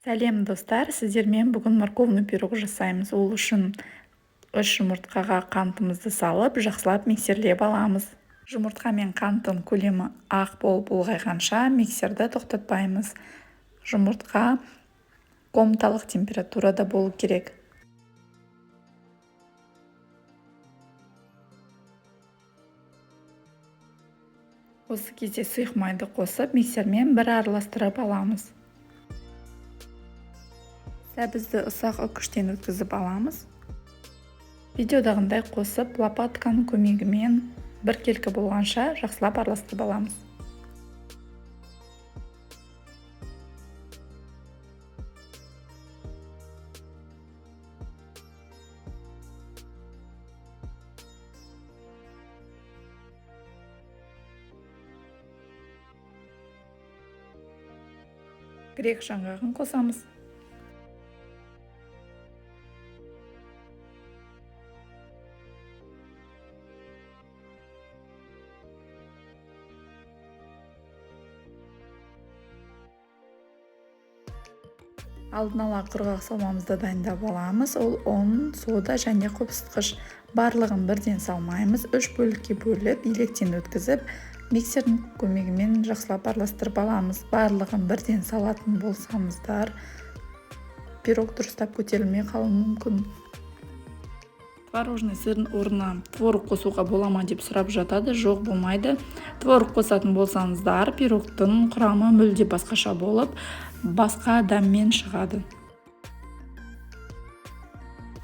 Сәлем достар, сіздермен бүгін морковный пирог жасаймыз. Ол үшін 3 жұмыртқаға қантымызды салып, жақсылап миксерлеп аламыз. Жұмыртқа мен қанттың көлемі ақ болып ұлғайғанша миксерді тоқтатпаймыз. Жұмыртқа комнаталық температурада болу керек. Осы кезде сұйық майды қосып, миксермен бір араластырып аламыз. Сәбізді ұсақ үкіштен өткізіп аламыз. Видеодағындай қосып, лопатканың көмегімен бір келкі болғанша жақсылап араластырып аламыз. Грек жаңғағын қосамыз. Алдын ала құрғақ салмамызды дайындап аламыз. Ол ұн, сода және қопсытқыш. Барлығын бірден салмаймыз. 3 бөлікке бөліп, електен өткізіп, миксердің көмегімен жақсылап араластырып аламыз. Барлығын бірден салатын болсаңыздар, пирог дұрыстап көтерілмей қалуы мүмкін. Творожный сырдың орнына творог қосуға бола ма деп сұрап жатады. Жоқ, болмайды. Творог қосатын болсаңыздар, пирогтың құрамы мүлде басқаша болып, басқа дәммен шығады.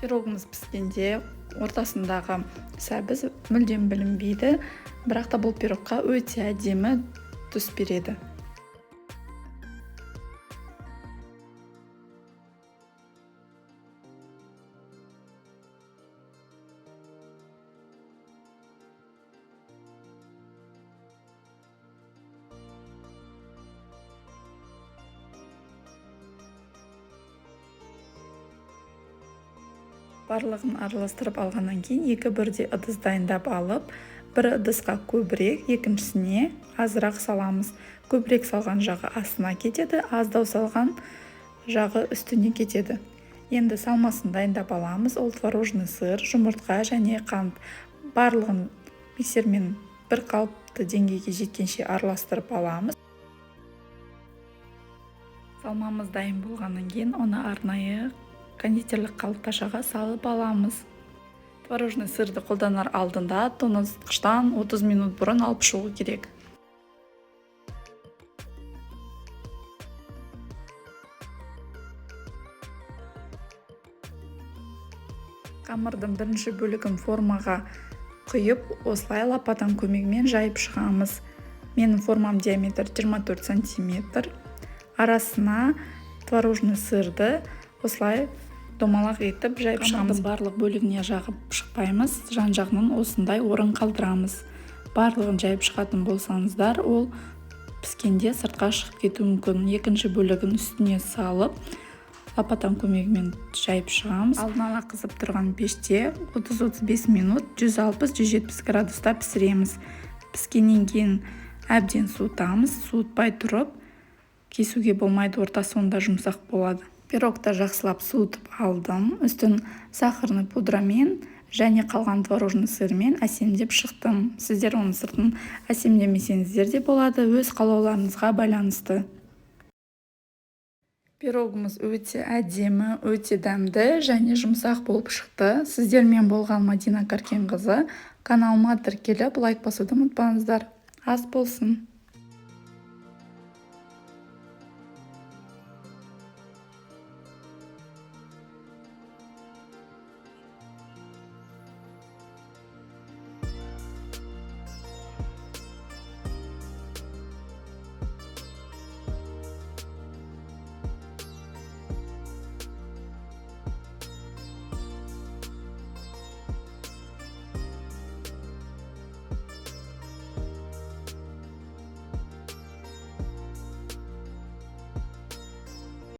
Пирогымыз піскенде ортасындағы сәбіз мүлдем білінбейді, бірақ та бұл пирогқа өте әдемі түс береді. Барлығын араластырып алғаннан кейін екі бірдей ыдыс дайындап алып, бір ыдысқа көбірек, екіншісіне азырақ саламыз. Көбірек салған жағы астына кетеді, аздау салған жағы үстіне кетеді. Енді салмасын дайындап аламыз. Ол творожный сыр, жұмыртқа және қант. Барлығын миксермен бір қалыпты деңгейге жеткенше араластырып аламыз. Салмамыз дайын болғаннан кейін оны арнайы кондитерлік қалыпташаға салып аламыз. Творожный сырды қолданар алдында тоңазытқыштан 30 минут бұрын алып шығу керек. Қамырдың бірінші бөлігін формаға құйып, осылай лопатаның көмегімен жайып шығамыз. Менің формам диаметр 24 см. Арасына творожный сырды осылай домалақ етіп жайып шығамыз. Барлық бөлігіне жағып шықпаймыз, жан-жағынан осындай орын қалдырамыз. Барлығын жайып шығатын болсаңыздар, ол піскенде сыртқа шығып кетуі мүмкін. Екінші бөлігін үстіне салып, лопатаның көмегімен жайып шығамыз. Алдын ала қызып тұрған пеште 30-35 минут 160-170 градуста пісіреміз. Піскеннен кейін әбден суытамыз. Суытпай тұрып, кесуге болмайды, ортасы онда жұмсақ болады. Пирогты жақсылап суытып алдым. Үстін сахарный пудрамен және қалған творожный сырмен әсемдеп шықтым. Сіздер оның сыртын әсемдемесеңіздер де болады, өз қалауларыңызға байланысты. Пирогымыз өте әдемі, өте дәмді және жұмсақ болып шықты. Сіздермен болған Мадина Каркенқызы. Каналыма тіркеліп, лайк басуды ұмытпаңыздар. Ас болсын!